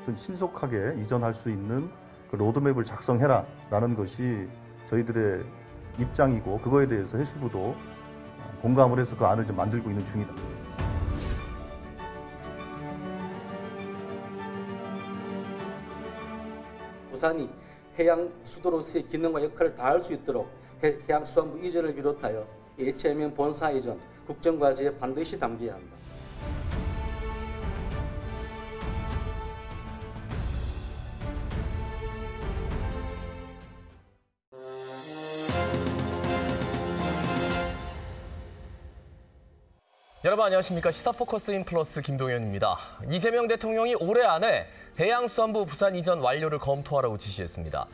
신속하게 이전할 수 있는 그 로드맵을 작성해라라는 것이 저희들의 입장이고, 그거에 대해서 해수부도 공감을 해서 그 안을 좀 만들고 있는 중이다. 부산이 해양 수도로서의 기능과 역할을 다할 수 있도록 해양수산부 이전을 비롯하여 HMM 본사 이전, 국정과제에 반드시 담겨야 한다. 여러분 안녕하십니까. 시사포커스인 플러스 김동현입니다. 이재명 대통령이 올해 안에 해양수산부 부산 이전 완료를 검토하라고 지시했습니다.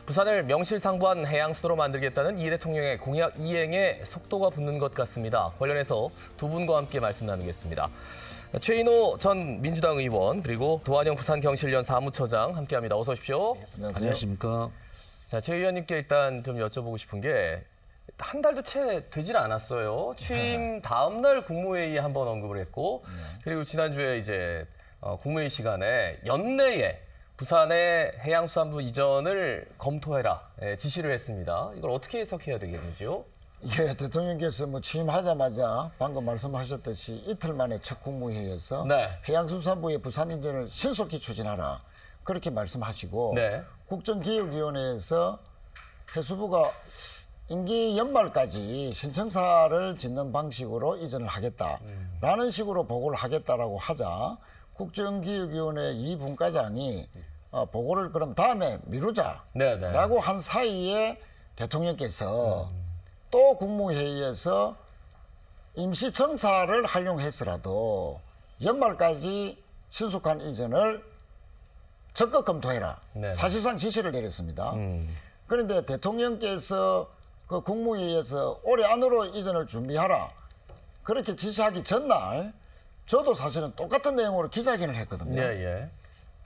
부산을 명실상부한 해양수도로 만들겠다는 이 대통령의 공약 이행에 속도가 붙는 것 같습니다. 관련해서 두 분과 함께 말씀 나누겠습니다. 최인호 전 민주당 의원, 그리고 도한영 부산경실련 사무처장 함께합니다. 어서 오십시오. 안녕하십니까. 자, 최 의원님께 일단 좀 여쭤보고 싶은 게, 한 달도 채 되질 않았어요. 취임 다음 날 국무회의에 한번 언급을 했고, 그리고 지난주에 이제 국무회의 시간에 연내에 부산의 해양수산부 이전을 검토해라 지시를 했습니다. 이걸 어떻게 해석해야 되겠는지요? 예, 대통령께서 취임하자마자 방금 말씀하셨듯이 이틀 만에 첫 국무회의에서 네. 해양수산부의 부산 이전을 신속히 추진하라 그렇게 말씀하시고, 네. 국정기획위원회에서 해수부가 임기 연말까지 신청사를 짓는 방식으로 이전을 하겠다라는 식으로 보고를 하겠다라고 하자, 국정기획위원회 이 분과장이 보고를 그럼 다음에 미루자라고 한 사이에 대통령께서 또 국무회의에서 임시청사를 활용해서라도 연말까지 신속한 이전을 적극 검토해라. 사실상 지시를 내렸습니다. 그런데 대통령께서 그 국무회의에서 올해 안으로 이전을 준비하라 그렇게 지시하기 전날 저도 사실은 똑같은 내용으로 기자회견을 했거든요.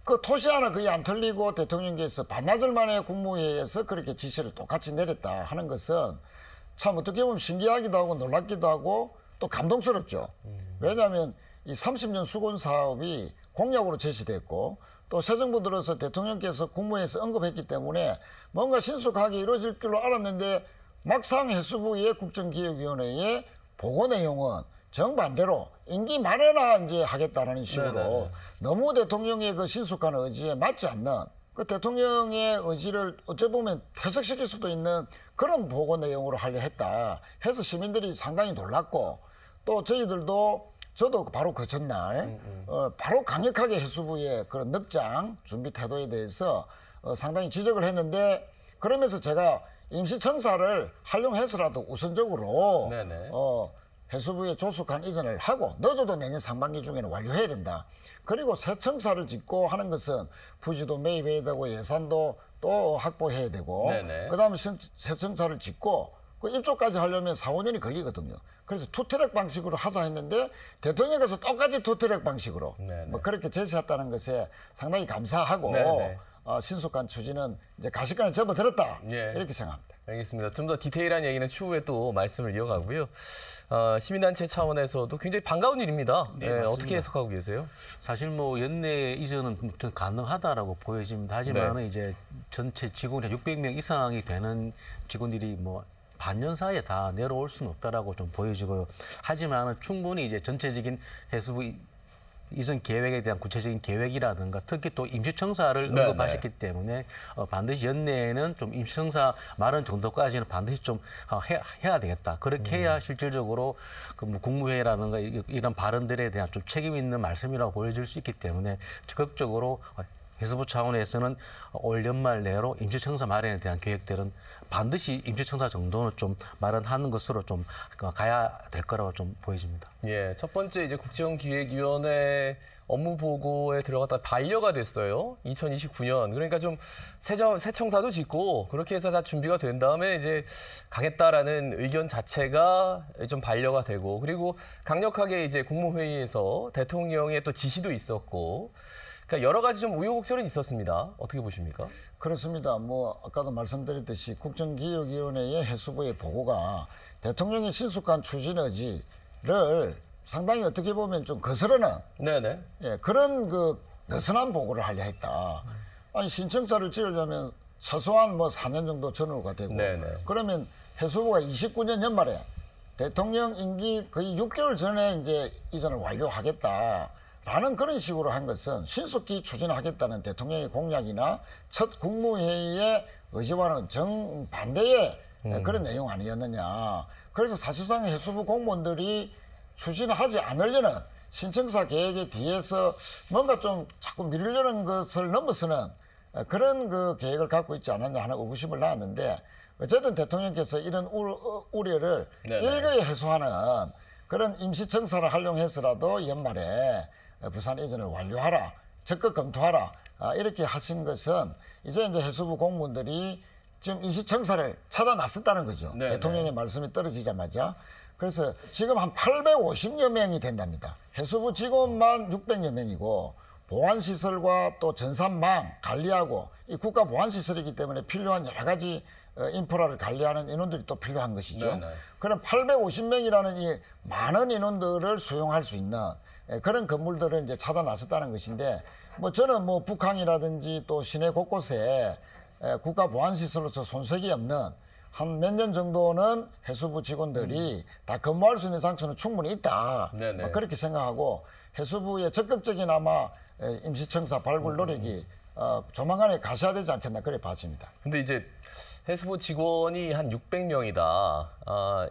그 토시 하나 거의 안 틀리고 대통령께서 반나절 만에 국무회의에서 그렇게 지시를 똑같이 내렸다 하는 것은 참 어떻게 보면 신기하기도 하고 놀랍기도 하고 또 감동스럽죠. 왜냐하면 이 30년 수건 사업이 공약으로 제시됐고, 또 새 정부 들어서 대통령께서 국무회의에서 언급했기 때문에 뭔가 신속하게 이루어질 줄로 알았는데, 막상 해수부의 국정기획위원회의 보고 내용은 정반대로 임기 말에나 이제 하겠다라는 식으로 너무 대통령의 그 신속한 의지에 맞지 않는, 그 대통령의 의지를 어찌 보면 퇴색시킬 수도 있는 그런 보고 내용으로 하려 했다 해서 시민들이 상당히 놀랐고, 또 저도 바로 그 전날 바로 강력하게 해수부의 그런 넉장 준비 태도에 대해서 상당히 지적을 했는데, 그러면서 제가 임시청사를 활용해서라도 우선적으로 해수부의 조속한 이전을 하고, 늦어도 내년 상반기 중에는 완료해야 된다. 그리고 새 청사를 짓고 하는 것은 부지도 매입해야 되고 예산도 또 확보해야 되고, 그다음에 새 청사를 짓고 그 입주까지 하려면 4, 5년이 걸리거든요. 그래서 투트랙 방식으로 하자 했는데 대통령께서 똑같이 투트랙 방식으로 그렇게 제시했다는 것에 상당히 감사하고, 신속한 추진은 이제 가시관에 접어들었다 이렇게 생각합니다. 알겠습니다. 좀 더 디테일한 얘기는 추후에 또 말씀을 이어가고요. 시민단체 차원에서도 굉장히 반가운 일입니다. 어떻게 해석하고 계세요? 사실 연내 이전은 좀 가능하다라고 보여집니다. 하지만 이제 전체 직원이 600명 이상이 되는 직원들이 반년 사이에 다 내려올 수는 없다라고 좀 보여지고요. 하지만 충분히 이제 전체적인 해수부 이전 계획에 대한 구체적인 계획이라든가 특히 또 임시청사를 언급하셨기 때문에 반드시 연내에는 좀 임시청사 마련 정도까지는 반드시 좀 해야 되겠다. 그렇게 해야 실질적으로 그 국무회의라든가 이런 발언들에 대한 좀 책임 있는 말씀이라고 보여질 수 있기 때문에 적극적으로 해수부 차원에서는 올 연말 내로 임시청사 마련에 대한 계획들은 반드시 임시청사 정도는 좀 마련하는 것으로 좀 가야 될 거라고 좀 보여집니다. 예, 첫 번째 이제 국정기획위원회 업무 보고에 들어갔다 반려가 됐어요. 2029년. 그러니까 좀 새 청사도 짓고 그렇게 해서 다 준비가 된 다음에 이제 가겠다라는 의견 자체가 좀 반려가 되고, 그리고 강력하게 이제 국무회의에서 대통령의 또 지시도 있었고, 그러니까 여러 가지 좀 우여곡절은 있었습니다. 어떻게 보십니까? 그렇습니다. 아까도 말씀드렸듯이 국정기획위원회의 해수부의 보고가 대통령의 신속한 추진 의지를 상당히 어떻게 보면 좀 거스르는 그런 느슨한 보고를 하려 했다. 아니 신청자를 지으려면 최소한 뭐 4년 정도 전후가 되고 네네. 그러면 해수부가 29년 연말에 대통령 임기 거의 6개월 전에 이제 이전을 완료하겠다라는 그런 식으로 한 것은 신속히 추진하겠다는 대통령의 공약이나 첫 국무회의의 의지와는 정반대의 그런 내용 아니었느냐. 그래서 사실상 해수부 공무원들이 추진하지 않으려는 신청사 계획에 뒤에서 뭔가 좀 자꾸 미루려는 것을 넘어서는 그런 그 계획을 갖고 있지 않았냐 하는 의구심을 낳았는데 어쨌든 대통령께서 이런 우려를 네네. 일거에 해소하는 그런 임시청사를 활용해서라도 연말에 부산 이전을 완료하라, 적극 검토하라 이렇게 하신 것은 이제 해수부 공무원들이 지금 임시청사를 찾아 나섰다는 거죠. 네네. 대통령의 말씀이 떨어지자마자. 그래서 지금 한 850여 명이 된답니다. 해수부 직원만 600여 명이고 보안시설과 또 전산망 관리하고 이 국가 보안시설이기 때문에 필요한 여러 가지 인프라를 관리하는 인원들이 또 필요한 것이죠. 네네. 그럼 850명이라는 이 많은 인원들을 수용할 수 있는 그런 건물들을 이제 찾아 나섰다는 것인데 뭐 저는 뭐 북항이라든지 또 시내 곳곳에 국가 보안시설로서 손색이 없는 한 몇 년 정도는 해수부 직원들이 다 근무할 수 있는 장소는 충분히 있다. 네네. 그렇게 생각하고 해수부의 적극적인 아마 임시청사 발굴 노력이 조만간에 가셔야 되지 않겠나 그래 봐집니다. 근데 이제 해수부 직원이 한 600명이다.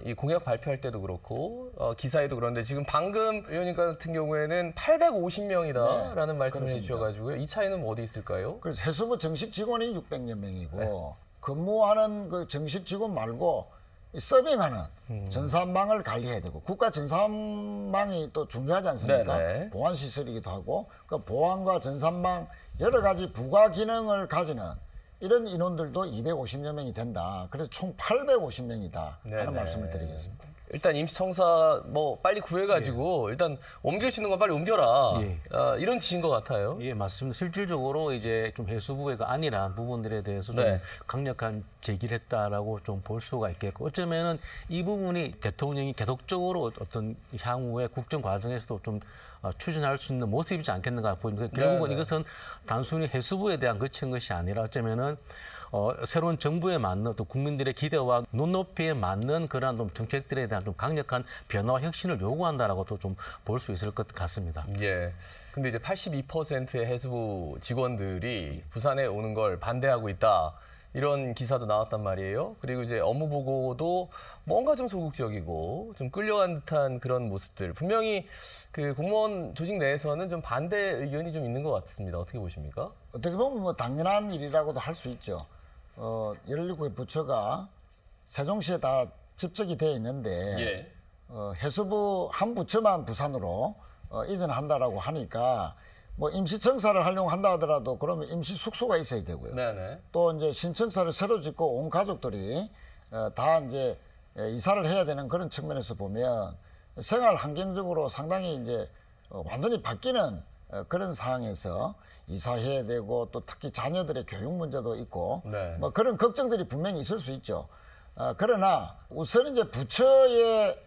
이 공약 발표할 때도 그렇고 기사에도 그런데 지금 방금 의원님 같은 경우에는 850명이다라는 네, 말씀을 그렇습니다. 해주셔가지고요. 이 차이는 어디 있을까요? 그래서 해수부 정식 직원이 600여 명이고 근무하는 그 정식 직원 말고 이 서빙하는 전산망을 관리해야 되고 국가 전산망이 또 중요하지 않습니까? 네네. 보안 시설이기도 하고 그 보안과 전산망 여러 가지 부가 기능을 가지는 이런 인원들도 250여 명이 된다. 그래서 총 850명이다 네네. 하는 말씀을 드리겠습니다. 일단 임시청사 뭐 빨리 구해가지고 일단 옮길 수 있는 건 빨리 옮겨라. 예. 이런 지인 것 같아요. 예, 맞습니다. 실질적으로 이제 좀 해수부의 그 안일한 부분들에 대해서 좀 네. 강력한 제기를 했다라고 좀 볼 수가 있겠고, 어쩌면은 이 부분이 대통령이 계속적으로 어떤 향후의 국정 과정에서도 좀 추진할 수 있는 모습이지 않겠는가 보입니다. 결국은 네. 이것은 단순히 해수부에 대한 거친 것이 아니라 어쩌면은 새로운 정부에 맞는 또 국민들의 기대와 눈높이에 맞는 그러한 좀 정책들에 대한 좀 강력한 변화와 혁신을 요구한다라고 또 좀 볼 수 있을 것 같습니다. 예. 근데 이제 82%의 해수부 직원들이 부산에 오는 걸 반대하고 있다. 이런 기사도 나왔단 말이에요. 그리고 이제 업무 보고도 뭔가 좀 소극적이고 좀 끌려간 듯한 그런 모습들. 분명히 그 공무원 조직 내에서는 좀 반대 의견이 좀 있는 것 같습니다. 어떻게 보십니까? 어떻게 보면 뭐 당연한 일이라고도 할 수 있죠. 17개 부처가 세종시에 다 집적이 되어 있는데 예. 해수부 한 부처만 부산으로 이전한다라고 하니까 뭐 임시청사를 활용한다 하더라도 그러면 임시 숙소가 있어야 되고요. 네네. 또 이제 신청사를 새로 짓고 온 가족들이 다 이제 이사를 해야 되는 그런 측면에서 보면 생활 환경적으로 상당히 이제 완전히 바뀌는 그런 상황에서 이사해야 되고 또 특히 자녀들의 교육 문제도 있고 네. 뭐 그런 걱정들이 분명히 있을 수 있죠. 그러나 우선 이제 부처의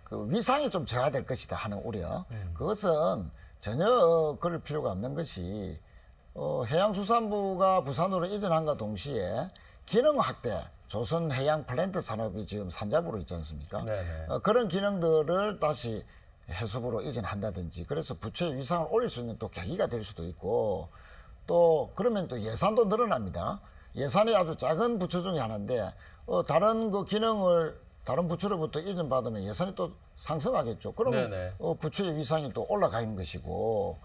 그 위상이 좀 저하될 것이다 하는 우려. 그것은 전혀 그럴 필요가 없는 것이 해양수산부가 부산으로 이전한과 동시에 기능 확대, 조선 해양 플랜트 산업이 지금 산잡으로 있지 않습니까? 네네. 그런 기능들을 다시 해수부로 이전한다든지 그래서 부처의 위상을 올릴 수 있는 또 계기가 될 수도 있고 또 그러면 또 예산도 늘어납니다. 예산이 아주 작은 부처 중에 하나인데 다른 그 기능을 다른 부처로부터 이전받으면 예산이 또 상승하겠죠. 그러면 네네. 부처의 위상이 또 올라가는 것이고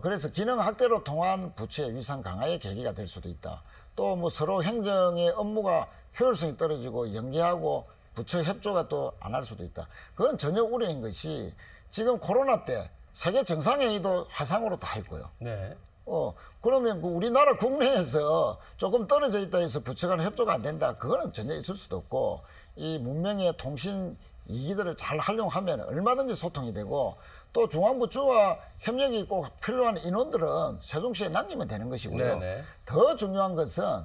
그래서 기능 확대로 통한 부처의 위상 강화의 계기가 될 수도 있다. 또 뭐 서로 행정의 업무가 효율성이 떨어지고 연계하고 부처 협조가 또 안 할 수도 있다. 그건 전혀 우려인 것이 지금 코로나 때 세계 정상회의도 화상으로 다 했고요. 네. 그러면 그 우리나라 국내에서 조금 떨어져 있다 해서 부처 간 협조가 안 된다. 그거는 전혀 있을 수도 없고 이 문명의 통신 이기들을 잘 활용하면 얼마든지 소통이 되고 또 중앙부처와 협력이 꼭 필요한 인원들은 세종시에 남기면 되는 것이고요. 네네. 더 중요한 것은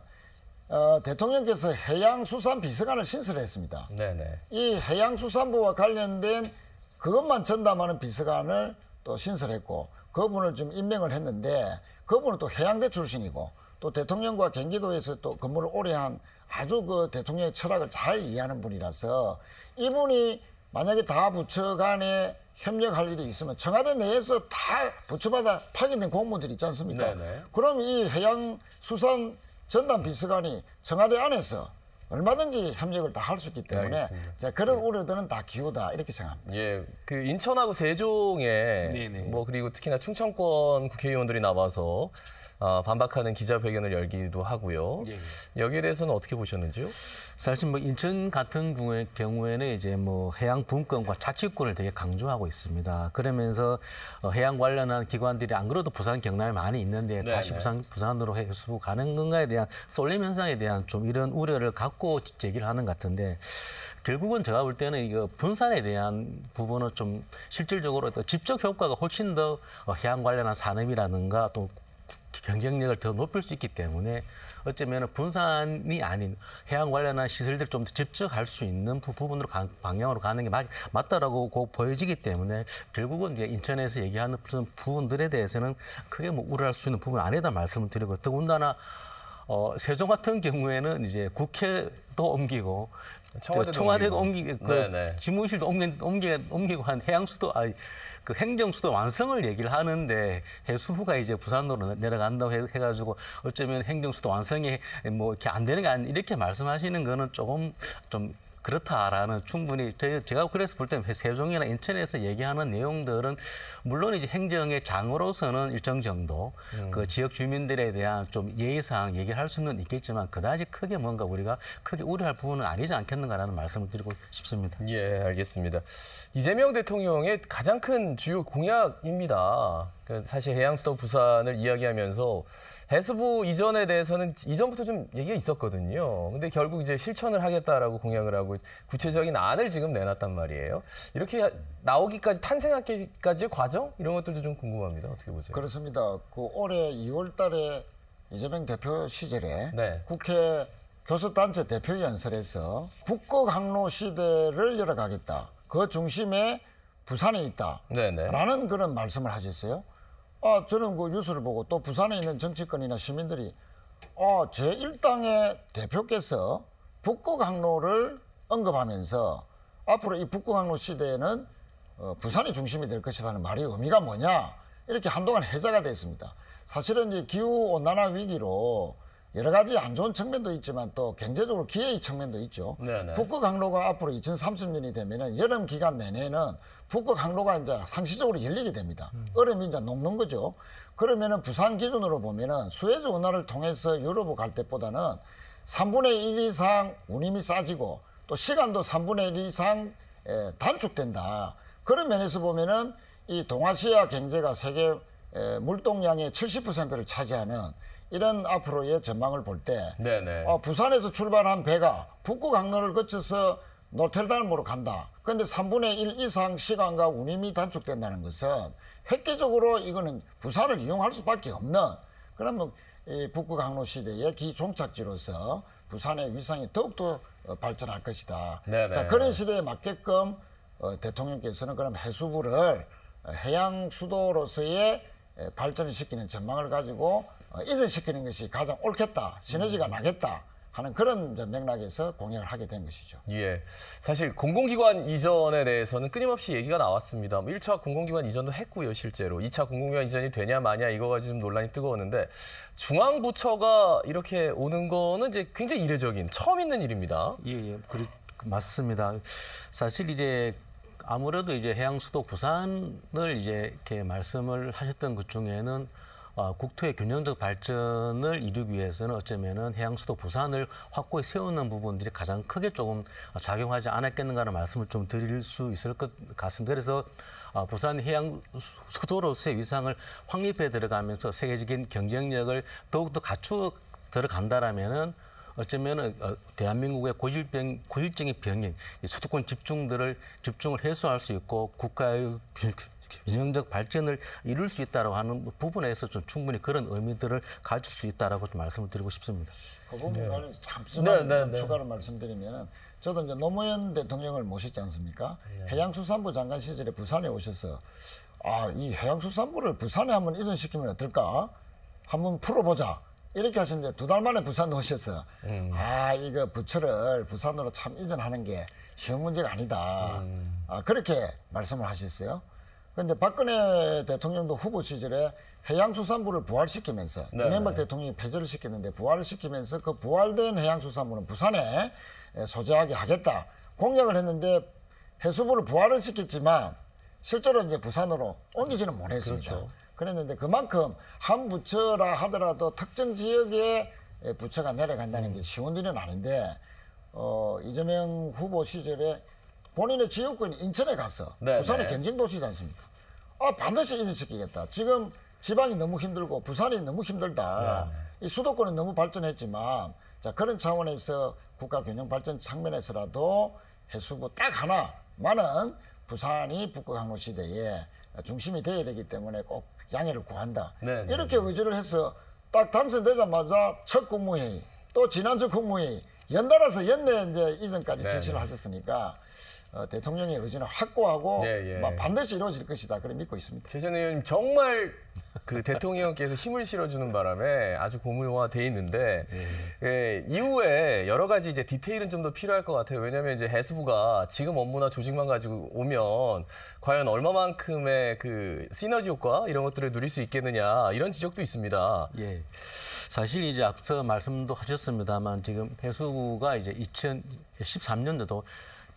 대통령께서 해양수산비서관을 신설했습니다. 네네. 이 해양수산부와 관련된 그것만 전담하는 비서관을 또 신설했고 그분을 지금 임명을 했는데 그분은 또 해양대 출신이고 또 대통령과 경기도에서 또 근무를 오래 한 아주 그 대통령의 철학을 잘 이해하는 분이라서 이분이 만약에 다 부처 간에 협력할 일이 있으면 청와대 내에서 다 부처마다 파견된 공무원들이 있지 않습니까? 네네. 그럼 이 해양수산 전담 비서관이 청와대 안에서 얼마든지 협력을 다 할 수 있기 때문에 알겠습니다. 자, 그런 우려들은 다 기우다 이렇게 생각합니다. 예, 그 인천하고 세종에 네네. 뭐 그리고 특히나 충청권 국회의원들이 나와서 반박하는 기자회견을 열기도 하고요. 예. 여기에 대해서는 어떻게 보셨는지요? 사실 뭐 인천 같은 경우에는 이제 뭐 해양 분권과 자치권을 되게 강조하고 있습니다. 그러면서 해양 관련한 기관들이 안 그래도 부산 경남에 많이 있는데 네네. 다시 부산으로 해수 가는 건가에 대한 쏠림 현상에 대한 좀 이런 우려를 갖고 제기를 하는 것 같은데 결국은 제가 볼 때는 이거 분산에 대한 부분은 좀 실질적으로 또 직접 효과가 훨씬 더 해양 관련한 산업이라든가 또 경쟁력을 더 높일 수 있기 때문에 어쩌면 분산이 아닌 해양 관련한 시설들 좀 더 집중할 수 있는 부분으로 방향으로 가는 게 맞다라고 보여지기 때문에 결국은 이제 인천에서 얘기하는 그런 부분들에 대해서는 크게 뭐 우려할 수 있는 부분은 아니다 말씀을 드리고 더군다나 세종 같은 경우에는 이제 국회도 옮기고 청와대도 옮기고 네네. 지무실도 옮기고 한 해양수도 그 행정수도 완성을 얘기를 하는데 해수부가 이제 부산으로 내려간다고 해가지고 어쩌면 행정수도 완성이 뭐 이렇게 안 되는 게 아니 이렇게 말씀하시는 거는 조금 좀 그렇다라는 충분히 제가 그래서 볼 때 세종이나 인천에서 얘기하는 내용들은 물론 이제 행정의 장으로서는 일정 정도 그 지역 주민들에 대한 좀 예의상 얘기를 할 수는 있겠지만 그다지 크게 뭔가 우리가 크게 우려할 부분은 아니지 않겠는가라는 말씀을 드리고 싶습니다. 예, 알겠습니다. 이재명 대통령의 가장 큰 주요 공약입니다. 사실 해양수도 부산을 이야기하면서 해수부 이전에 대해서는 이전부터 좀 얘기가 있었거든요. 근데 결국 이제 실천을 하겠다라고 공약을 하고 구체적인 안을 지금 내놨단 말이에요. 이렇게 나오기까지 탄생하기까지의 과정 이런 것들도 좀 궁금합니다. 어떻게 보세요? 그렇습니다. 그 올해 2월 달에 이재명 대표 시절에 네. 국회 교섭단체 대표 연설에서 북극 항로 시대를 열어가겠다. 그 중심에 부산에 있다. 네네. 라는 그런 말씀을 하셨어요. 저는 그 뉴스를 보고 또 부산에 있는 정치권이나 시민들이 제1당의 대표께서 북극 항로를 언급하면서 앞으로 이 북극 항로 시대에는 부산이 중심이 될 것이라는 말이 의미가 뭐냐 이렇게 한동안 해자가 됐습니다. 사실은 이제 기후 온난화 위기로 여러 가지 안 좋은 측면도 있지만 또 경제적으로 기회의 측면도 있죠. 네네. 북극 항로가 앞으로 2030년이 되면은 여름 기간 내내는 북극 항로가 이제 상시적으로 열리게 됩니다. 얼음이 이제 녹는 거죠. 그러면은 부산 기준으로 보면은 수에즈 운하를 통해서 유럽으로 갈 때보다는 3분의 1 이상 운임이 싸지고 또 시간도 3분의 1 이상 단축된다. 그런 면에서 보면은 이 동아시아 경제가 세계 물동량의 70%를 차지하는 이런 앞으로의 전망을 볼 때 부산에서 출발한 배가 북극 항로를 거쳐서 노텔담으로 간다. 그런데 3분의 1 이상 시간과 운임이 단축된다는 것은 획기적으로 이거는 부산을 이용할 수밖에 없는 그러면 이 북극 항로 시대의 기종착지로서 부산의 위상이 더욱더 발전할 것이다. 자, 그런 시대에 맞게끔 대통령께서는 그럼 해수부를 해양 수도로서의 발전을 시키는 전망을 가지고 이전시키는 것이 가장 옳겠다, 시너지가 나겠다 하는 그런 맥락에서 공약을 하게 된 것이죠. 예, 사실 공공기관 이전에 대해서는 끊임없이 얘기가 나왔습니다. 1차 공공기관 이전도 했고요, 실제로. 2차 공공기관 이전이 되냐 마냐 이거 가지고 좀 논란이 뜨거웠는데 중앙부처가 이렇게 오는 거는 이제 굉장히 이례적인, 처음 있는 일입니다. 예, 맞습니다. 사실 이제 아무래도 이제 해양수도 부산을 이제 이렇게 말씀을 하셨던 것 중에는 국토의 균형적 발전을 이루기 위해서는 어쩌면은 해양수도 부산을 확고히 세우는 부분들이 가장 크게 조금 작용하지 않았겠는가라는 말씀을 좀 드릴 수 있을 것 같습니다. 그래서 부산 해양 수도로서의 위상을 확립해 들어가면서 세계적인 경쟁력을 더욱더 갖추어 들어간다라면은 어쩌면은 대한민국의 고질적인 병인 수도권 집중을 해소할 수 있고 국가의 균형적 발전을 이룰 수 있다라고 하는 부분에서 좀 충분히 그런 의미들을 가질 수 있다라고 좀 말씀을 드리고 싶습니다. 그 부분에 관해서 잠시만 좀 추가로 말씀드리면은 저도 이제 노무현 대통령을 모셨지 않습니까? 해양수산부 장관 시절에 부산에 오셔서 이 해양수산부를 부산에 한번 이전시키면 어떨까? 한번 풀어보자. 이렇게 하셨는데 2달 만에 부산 오셔서 이거 부처를 부산으로 참 이전하는 게 쉬운 문제가 아니다. 그렇게 말씀을 하셨어요. 그런데 박근혜 대통령도 후보 시절에 해양수산부를 부활시키면서 이명박 대통령이 폐지를 시켰는데 부활을 시키면서 그 부활된 해양수산부는 부산에 소재하게 하겠다 공약을 했는데 해수부를 부활을 시켰지만 실제로 이제 부산으로 옮기지는 못했습니다. 그렇죠. 그랬는데 그만큼 한 부처라 하더라도 특정 지역에 부처가 내려간다는 게 쉬운 일은 아닌데 이재명 후보 시절에 본인의 지역구인 인천에 가서 부산이 경쟁도시지 않습니까? 반드시 인정시키겠다. 지금 지방이 너무 힘들고 부산이 너무 힘들다. 이 수도권은 너무 발전했지만 자 그런 차원에서 국가 균형 발전 측면에서라도 해수부 딱 하나만은 부산이 북극 항로 시대에 중심이 돼야 되기 때문에 꼭 양해를 구한다. 이렇게 의지를 해서 딱 당선되자마자 첫 국무회의 또 지난주 국무회의 연달아서 연내 이제 이전까지 지시를 하셨으니까 대통령의 의지는 확고하고 반드시 이루어질 것이다. 그래 믿고 있습니다. 최재현 의원님 정말 그 대통령께서 힘을 실어주는 바람에 아주 고무용화돼 있는데 이후에 여러 가지 이제 디테일은 좀 더 필요할 것 같아요. 왜냐하면 이제 해수부가 지금 업무나 조직만 가지고 오면 과연 얼마만큼의 그 시너지 효과 이런 것들을 누릴 수 있겠느냐 이런 지적도 있습니다. 예. 사실 이제 앞서 말씀도 하셨습니다만 지금 해수부가 이제 2013년도도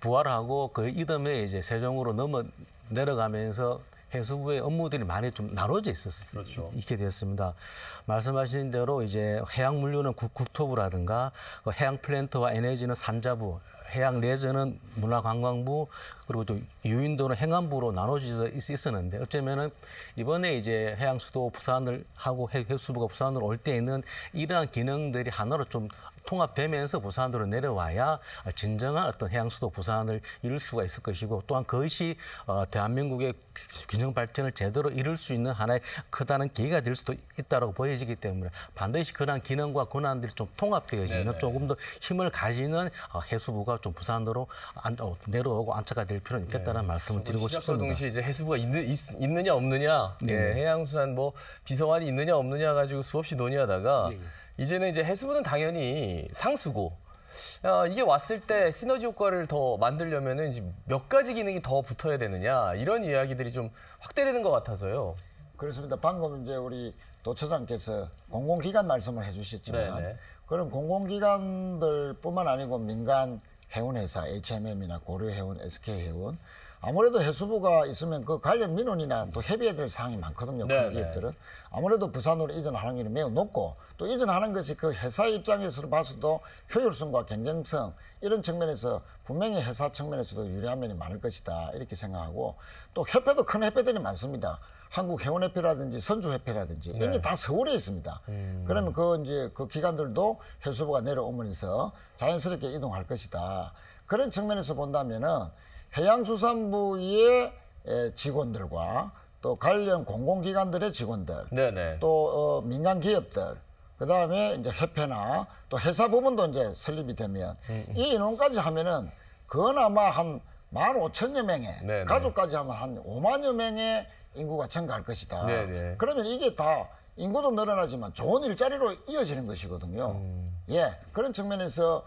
부활하고 그 이듬해 이제 세종으로 내려가면서 해수부의 업무들이 많이 좀 나눠져 있게 되었습니다. 말씀하신 대로 이제 해양 물류는 국토부라든가 해양 플랜트와 에너지는 산자부, 해양 레저는 문화관광부, 그리고 또 유인도는 행안부로 나눠져 있었는데 어쩌면은 이번에 이제 해양수도 부산을 하고 해수부가 부산으로 올 때에는 이러한 기능들이 하나로 좀 통합되면서 부산으로 내려와야 진정한 어떤 해양수도 부산을 이룰 수가 있을 것이고 또한 그것이 대한민국의 균형 발전을 제대로 이룰 수 있는 하나의 크다는 계기가 될 수도 있다고 보여지기 때문에 반드시 그러한 기능과 권한들이 좀 통합되어지는 조금 더 힘을 가지는 해수부가 좀 부산으로 내려오고 안착가 될 필요는 있겠다는 말씀을 드리고 싶습니다. 동시에 이제 해수부가 있느냐 없느냐, 해양수산 뭐 비서관이 있느냐 없느냐 가지고 수없이 논의하다가 이제는 이제 해수부는 당연히 상수고 이게 왔을 때 시너지 효과를 더 만들려면은 이제 몇 가지 기능이 더 붙어야 되느냐 이런 이야기들이 좀 확대되는 것 같아서요. 그렇습니다. 방금 이제 우리 도처장께서 공공기관 말씀을 해주셨지만 그런 공공기관들뿐만 아니고 민간 해운회사, HMM이나 고려해운, SK해운 아무래도 해수부가 있으면 그 관련 민원이나 또 협의해야 될 사항이 많거든요. 큰 기업들은. 아무래도 부산으로 이전하는 일이 매우 높고 또 이전하는 것이 그 회사 입장에서 봐서도 효율성과 경쟁성 이런 측면에서 분명히 회사 측면에서도 유리한 면이 많을 것이다. 이렇게 생각하고 또 협회도 큰 협회들이 많습니다. 한국해운협회라든지 선주협회라든지 이런 게 다 서울에 있습니다. 그러면 이제 그 기관들도 해수부가 내려오면서 자연스럽게 이동할 것이다. 그런 측면에서 본다면은 해양수산부의 직원들과 또 관련 공공기관들의 직원들, 또 민간 기업들, 그 다음에 이제 협회나 또 회사 부분도 이제 설립이 되면 이 인원까지 하면은 그나마 한 15,000여 명의 가족까지 하면 한 5만여 명의 인구가 증가할 것이다. 그러면 이게 다 인구도 늘어나지만 좋은 일자리로 이어지는 것이거든요. 그런 측면에서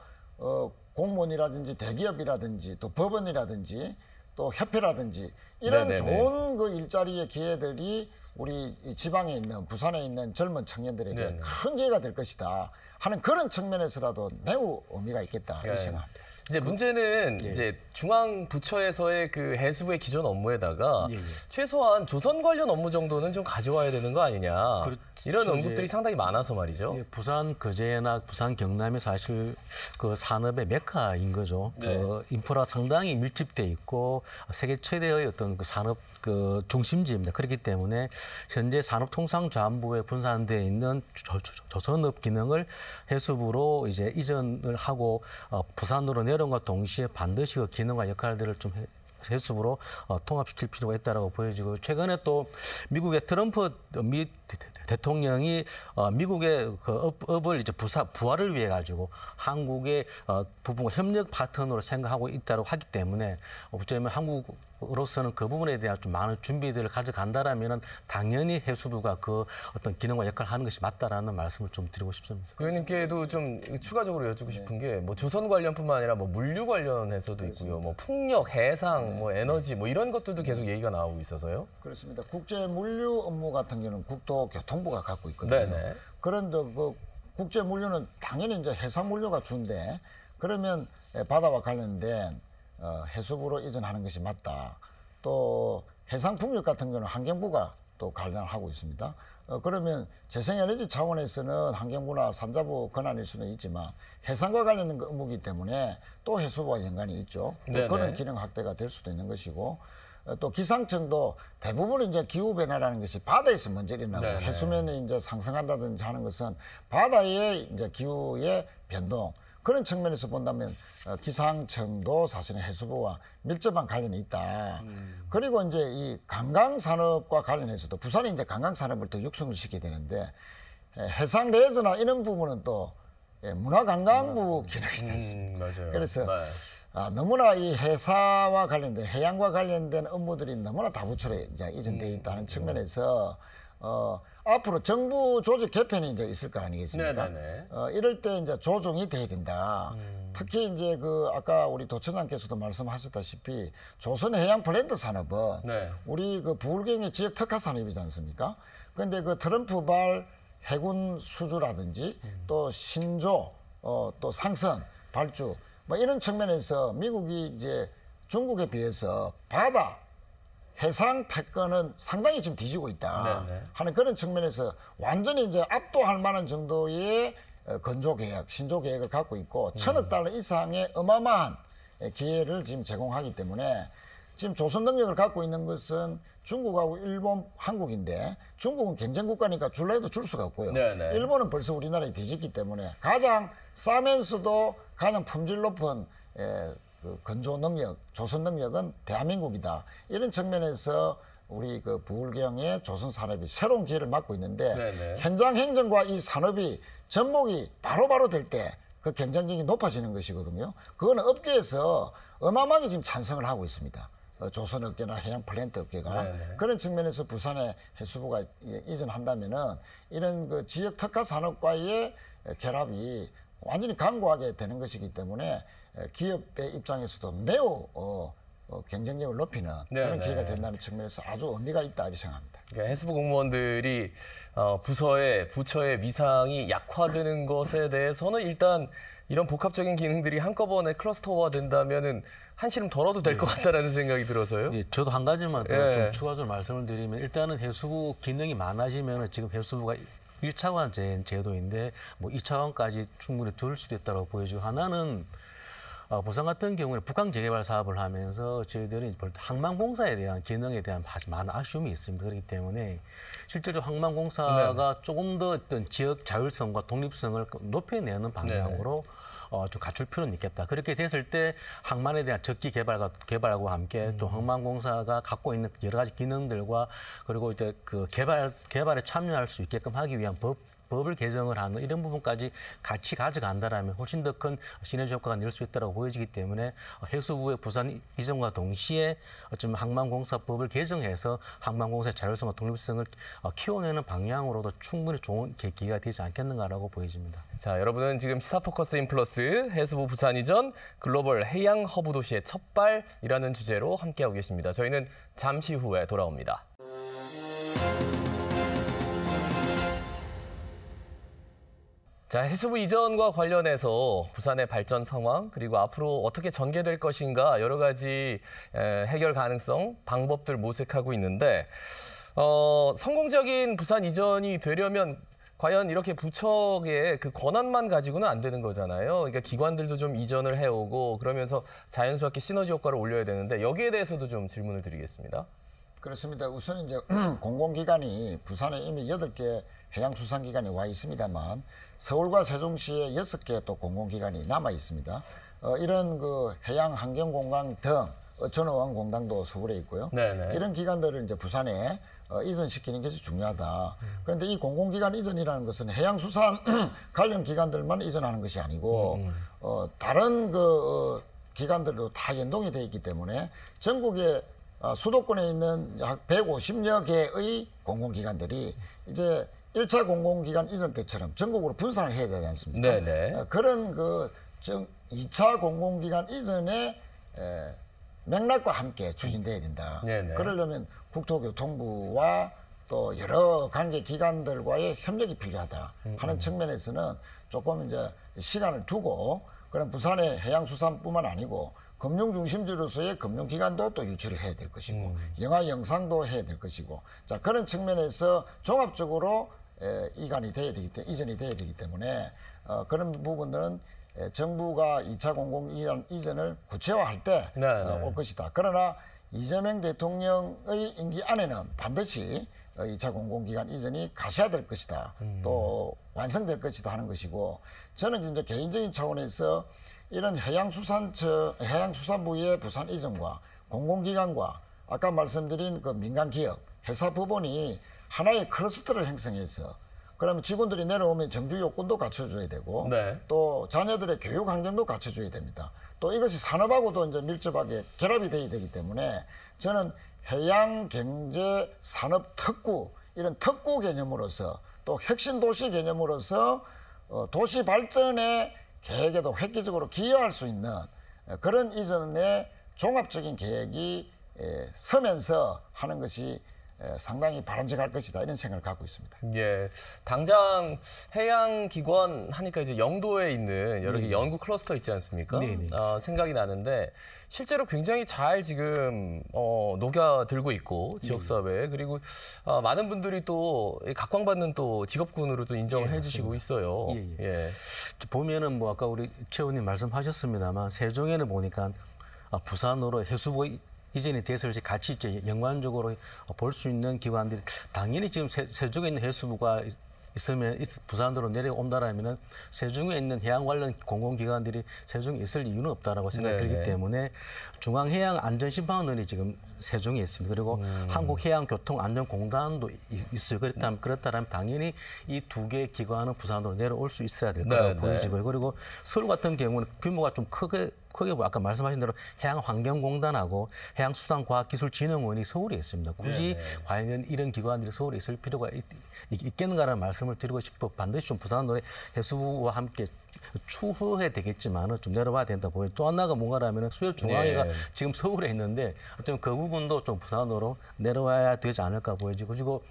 공무원이라든지 대기업이라든지 또 법원이라든지 또 협회라든지 이런 좋은 그 일자리의 기회들이 우리 지방에 있는 부산에 있는 젊은 청년들에게 큰 기회가 될 것이다 하는 그런 측면에서라도 매우 의미가 있겠다 이렇게 생각합니다. 이제 문제는 이제 중앙 부처에서의 그 해수부의 기존 업무에다가 최소한 조선 관련 업무 정도는 좀 가져와야 되는 거 아니냐. 이런 언급들이 상당히 많아서 말이죠. 부산 거제나 부산 경남이 사실 그 산업의 메카인 거죠. 그 인프라 상당히 밀집돼 있고 세계 최대의 어떤 그 산업 그 중심지입니다. 그렇기 때문에 현재 산업통상자원부에 분산되어 있는 조선업 기능을 해수부로 이제 이전을 하고 부산으로 내려온 것과 동시에 반드시 그 기능과 역할들을 좀 해수부로 통합시킬 필요가 있다고 보여지고 최근에 또 미국의 트럼프 미 대통령이 미국의 그 업을 이제 부활을 위해 가지고 한국의 부분과 협력 파트너로 생각하고 있다고 하기 때문에 어쩌면 한국으로서는 그 부분에 대한 좀 많은 준비들을 가져간다라면은 당연히 해수부가 그 어떤 기능과 역할을 하는 것이 맞다라는 말씀을 좀 드리고 싶습니다. 의원님께도 좀 추가적으로 여쭙고 싶은 게 뭐 조선 관련뿐만 아니라 뭐 물류 관련해서도 있고요. 뭐 풍력, 해상, 뭐 에너지 뭐 이런 것들도 계속 얘기가 나오고 있어서요. 그렇습니다. 국제 물류 업무 같은 경우는 국토교통부가 갖고 있거든요. 네네. 그런데 그 국제 물류는 당연히 이제 해상 물류가 주인데 그러면 바다와 관련된 해수부로 이전하는 것이 맞다. 또 해상 풍력 같은 경우는 환경부가 또 관련하고 있습니다. 그러면 재생에너지 차원에서는 환경부나 산자부 권한일 수는 있지만 해상과 관련된 그 업무이기 때문에 또 해수부와 연관이 있죠. 또 그런 기능 확대가 될 수도 있는 것이고 또 기상청도 대부분 이제 기후 변화라는 것이 바다에서 먼저 일어나고 해수면이 이제 상승한다든지 하는 것은 바다의 이제 기후의 변동 그런 측면에서 본다면 기상청도 사실은 해수부와 밀접한 관련이 있다. 그리고 이제 이 관광산업과 관련해서도 부산이 이제 관광산업을 더 육성을 시켜야 되는데 해상 레저나 이런 부분은 또 문화관광부 기능이 되어 있습니다. 맞아요. 그래서 네. 너무나 이 해사와 관련된 해양과 관련된 업무들이 너무나 다부처로 이제 이전되어 있다는 측면에서 앞으로 정부 조직 개편이 이제 있을 거 아니겠습니까? 이럴 때 이제 조정이 돼야 된다. 특히 이제 그 아까 우리 도청장께서도 말씀하셨다시피 조선해양 플랜트 산업은 우리 그 부울경의 지역 특화 산업이지 않습니까? 그런데 그 트럼프발 해군 수주라든지 또 신조, 또 상선, 발주 뭐 이런 측면에서 미국이 이제 중국에 비해서 바다 해상 패권은 상당히 지금 뒤지고 있다 하는 그런 측면에서 완전히 이제 압도할 만한 정도의 건조 계획, 신조 계획을 갖고 있고 1,000억 달러 이상의 어마어마한 기회를 지금 제공하기 때문에 지금 조선 능력을 갖고 있는 것은 중국하고 일본, 한국인데 중국은 경쟁 국가니까 줄라 해도 줄 수가 없고요. 일본은 벌써 우리나라에 뒤집기 때문에 가장 싸면서도 가장 품질 높은 그 건조 능력, 조선 능력은 대한민국이다. 이런 측면에서 우리 그 부울경의 조선 산업이 새로운 기회를 맞고 있는데 현장 행정과 이 산업이 접목이 바로바로 될 때 그 경쟁력이 높아지는 것이거든요. 그거는 업계에서 어마어마하게 지금 찬성을 하고 있습니다. 조선업계나 해양 플랜트 업계가 그런 측면에서 부산의 해수부가 이전한다면은 이런 그 지역 특화 산업과의 결합이 완전히 강고하게 되는 것이기 때문에 기업의 입장에서도 매우 경쟁력을 높이는 그런 기회가 된다는 측면에서 아주 의미가 있다 이렇게 생각합니다. 그러니까 해수부 공무원들이 부처의 위상이 약화되는 것에 대해서는 일단 이런 복합적인 기능들이 한꺼번에 클러스터화 된다면은 한시름 덜어도 될 것 같다라는 생각이 들어서요. 저도 한 가지만 더 좀 추가적으로 말씀을 드리면 일단은 해수부 기능이 많아지면 지금 해수부가 1차원 제도인데 뭐 2차원까지 충분히 둘 수도 있다고 보여지고 하나는 부산 같은 경우는 북한 재개발 사업을 하면서 저희들이 항만공사에 대한 기능에 대한 아주 많은 아쉬움이 있습니다. 그렇기 때문에 실제로 항만공사가 조금 더 어떤 지역 자율성과 독립성을 높여내는 방향으로 좀 갖출 필요는 있겠다. 그렇게 됐을 때 항만에 대한 적기 개발과 함께 또 항만공사가 갖고 있는 여러 가지 기능들과 그리고 이제 그 개발에 참여할 수 있게끔 하기 위한 법을 개정을 하는 이런 부분까지 같이 가져간다라면 훨씬 더 큰 시너지 효과가 낼 수 있다고 보여지기 때문에 해수부의 부산 이전과 동시에 어쩌면 항만공사법을 개정해서 항만공사의 자율성과 독립성을 키워내는 방향으로도 충분히 좋은 계기가 되지 않겠는가라고 보여집니다. 자, 여러분은 지금 시사포커스 인플러스 해수부 부산 이전 글로벌 해양 허브 도시의 첫발이라는 주제로 함께하고 계십니다. 저희는 잠시 후에 돌아옵니다. 자, 해수부 이전과 관련해서 부산의 발전 상황 그리고 앞으로 어떻게 전개될 것인가 여러 가지 해결 가능성, 방법들 모색하고 있는데 성공적인 부산 이전이 되려면 과연 이렇게 부처의 그 권한만 가지고는 안 되는 거잖아요. 그러니까 기관들도 좀 이전을 해오고 그러면서 자연스럽게 시너지 효과를 올려야 되는데 여기에 대해서도 좀 질문을 드리겠습니다. 그렇습니다. 우선 이제 공공기관이 부산에 이미 8개 해양수산기관이 와 있습니다만 서울과 세종시에 6개 또 공공기관이 남아 있습니다. 이런 그 해양환경공간 등 전어왕공단도 서울에 있고요. 네네. 이런 기관들을 이제 부산에 이전시키는 것이 중요하다. 그런데 이 공공기관 이전이라는 것은 해양수산 관련 기관들만 이전하는 것이 아니고 다른 기관들도 다 연동이 되어 있기 때문에 전국에 수도권에 있는 약 150여 개의 공공기관들이 이제 1차 공공기관 이전 때처럼 전국으로 분산을 해야 되지 않습니까? 네네. 그런 2차 공공기관 이전의 맥락과 함께 추진돼야 된다. 네네. 그러려면 국토교통부와 또 여러 관계 기관들과의 협력이 필요하다 하는 측면에서는 조금 이제 시간을 두고 그럼 부산의 해양수산뿐만 아니고 금융 중심지로서의 금융기관도 또 유치를 해야 될 것이고 영화 영상도 해야 될 것이고 자 그런 측면에서 종합적으로 이전이 돼야 되기 때문에 그런 부분들은 정부가 2차 공공기관 이전을 구체화할 때 올 것이다. 그러나 이재명 대통령의 임기 안에는 반드시 2차 공공기관 이전이 가셔야될 것이다. 또 완성될 것이다 하는 것이고 저는 이제 개인적인 차원에서 이런 해양수산부의 부산 이전과 공공기관과 아까 말씀드린 그 민간기업, 회사법원이 하나의 클러스터를 형성해서 그러면 직원들이 내려오면 정주 요건도 갖춰줘야 되고 또 자녀들의 교육 환경도 갖춰줘야 됩니다. 또 이것이 산업하고도 이제 밀접하게 결합이 돼야 되기 때문에 저는 해양경제산업특구 이런 특구 개념으로서 또 혁신도시 개념으로서 도시 발전의 계획에도 획기적으로 기여할 수 있는 그런 이전의 종합적인 계획이 서면서 하는 것이 상당히 바람직할 것이다 이런 생각을 갖고 있습니다. 예, 당장 해양기관 하니까 이제 영도에 있는 여러 개 연구 클러스터 있지 않습니까? 생각이 나는데 실제로 굉장히 잘 지금 녹여들고 있고 지역사회에 그리고 많은 분들이 또 각광받는 또 직업군으로 또 인정을 해주시고 있어요. 예. 보면은 뭐 아까 우리 최 의원님 말씀하셨습니다만 세종에는 보니까 부산으로 해수부 이전이 됐을 때 같이 이제 연관적으로 볼 수 있는 기관들이 당연히 지금 세종에 있는 해수부가 있으면 부산으로 내려온다라면은 세종에 있는 해양 관련 공공기관들이 세종에 있을 이유는 없다라고 생각이 들기 때문에 중앙해양안전심판원이 지금 세종에 있습니다. 그리고 한국해양교통안전공단도 있어요. 그렇다면 당연히 이 두 개의 기관은 부산으로 내려올 수 있어야 될 거라고 보여지고요. 그리고 서울 같은 경우는 규모가 좀 크게 아까 말씀하신 대로 해양환경공단하고 해양수산과학기술진흥원이 서울에 있습니다. 굳이 과연 이런 기관들이 서울에 있을 필요가 있겠는가라는 말씀을 드리고 싶어 반드시 좀 부산으로 해수부와 함께 추후해 되겠지만은 좀 내려와야 된다 보여요. 또 하나가 뭔가라면 수협중앙회가 지금 서울에 있는데 어쩌면 그 부분도 좀 부산으로 내려와야 되지 않을까 보여지고 그리고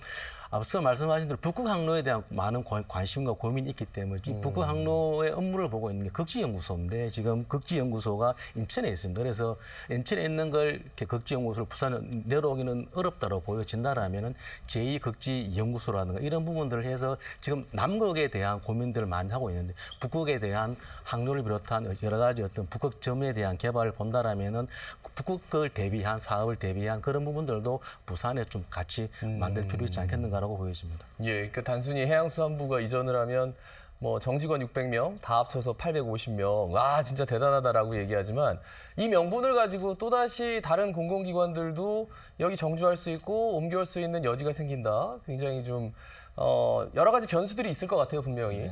앞서 말씀하신 대로 북극 항로에 대한 많은 관심과 고민이 있기 때문에 이 북극 항로의 업무를 보고 있는 게 극지연구소인데 지금 극지연구소가 인천에 있습니다. 그래서 인천에 있는 걸 이렇게 극지연구소를 부산에 내려오기는 어렵다고 보여진다라면은 제2극지연구소라든가 이런 부분들을 해서 지금 남극에 대한 고민들을 많이 하고 있는데 북극에 대한 항로를 비롯한 여러 가지 어떤 북극점에 대한 개발을 본다라면은 북극을 대비한 사업을 대비한 그런 부분들도 부산에 좀 같이 만들 필요 있지 않겠는가. 라고 보여집니다. 예, 그러니까 단순히 해양수산부가 이전을 하면 뭐 정직원 600명 다 합쳐서 850명, 와 진짜 대단하다라고 얘기하지만 이 명분을 가지고 또 다시 다른 공공기관들도 여기 정주할 수 있고 옮겨올 수 있는 여지가 생긴다. 굉장히 좀 여러 가지 변수들이 있을 것 같아요, 분명히.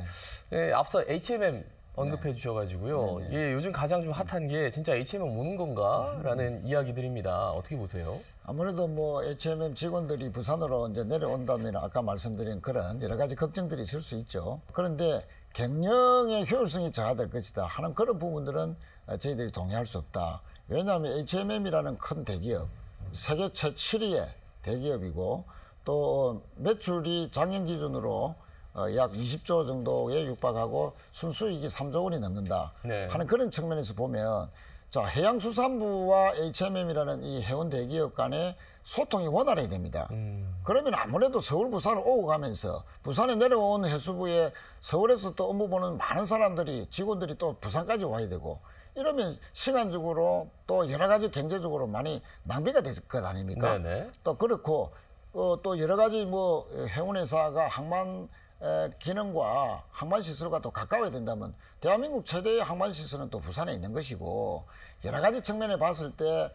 예, 앞서 HMM 언급해 주셔가지고요. 예, 요즘 가장 좀 핫한 게 진짜 HMM 오는 건가라는 이야기들입니다. 어떻게 보세요? 아무래도 뭐 HMM 직원들이 부산으로 이제 내려온다면 아까 말씀드린 그런 여러 가지 걱정들이 있을 수 있죠. 그런데 경영의 효율성이 저하될 것이다 하는 그런 부분들은 저희들이 동의할 수 없다. 왜냐하면 HMM이라는 큰 대기업, 세계 최7위의 대기업이고 또 매출이 작년 기준으로 약 20조 정도에 육박하고 순수익이 3조 원이 넘는다 하는 그런 측면에서 보면 자 해양수산부와 HMM이라는 이 해운 대기업 간의 소통이 원활해야 됩니다. 그러면 아무래도 서울, 부산을 오고 가면서 부산에 내려온 해수부에 서울에서 또 업무 보는 많은 사람들이 직원들이 또 부산까지 와야 되고 이러면 시간적으로 또 여러 가지 경제적으로 많이 낭비가 될 것 아닙니까? 또 그렇고 또 여러 가지 뭐 해운회사가 항만 기능과 항만시설과 또 가까워야 된다면 대한민국 최대의 항만시설은 또 부산에 있는 것이고 여러 가지 측면에 봤을 때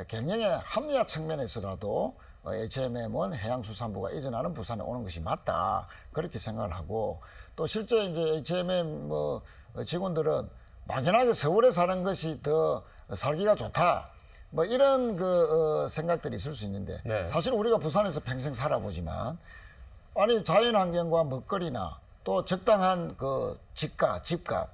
경영의 합리화 측면에서라도 HMM은 해양수산부가 이전하는 부산에 오는 것이 맞다 그렇게 생각을 하고 또 실제 이제 HMM 직원들은 막연하게 서울에 사는 것이 더 살기가 좋다 뭐 이런 생각들이 있을 수 있는데 네. 사실 우리가 부산에서 평생 살아보지만 아니 자연환경과 먹거리나 또 적당한 집값